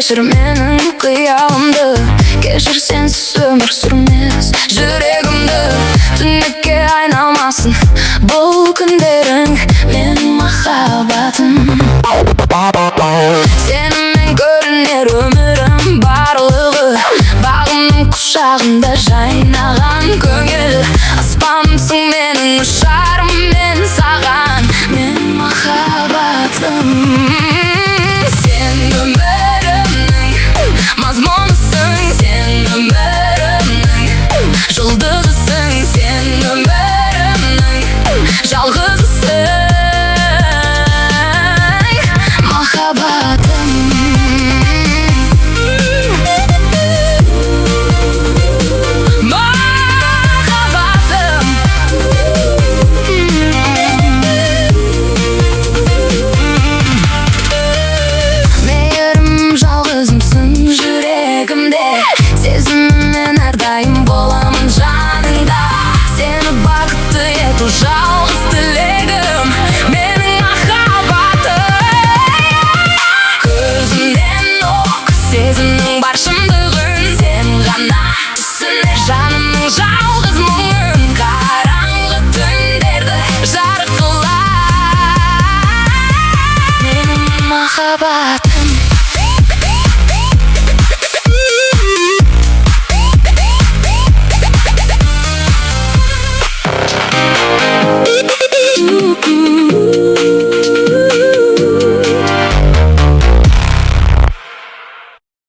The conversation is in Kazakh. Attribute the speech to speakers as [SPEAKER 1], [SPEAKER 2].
[SPEAKER 1] кешір менің қиялымды, кешір сенсіз өмір сүрмес жүрегімді. Түнекке айналмасын бұл күндерің, менің махаббатым. Сенімен көрінер өмірім барлығы, бағымның құшағында жайнаған көңіл. Аспанымсың менің, ұшарым мен саған, менің махаббатым. Сен өмірімнің мазмұнысың, сен өмірімнің жұлдызысың, сен өмірімнің жалғызысың, махаббатым. Сезіммен әрдайым боламын жаныңда, сені бақытты ету жалғыз тілегім, менің махаббатым. Көзімнен оқ сезімнің бар шындығын, сен ғана түсіне жанымның жалғыз мұңын. Қараңғы түндерді жарық қылар менің махаббатым.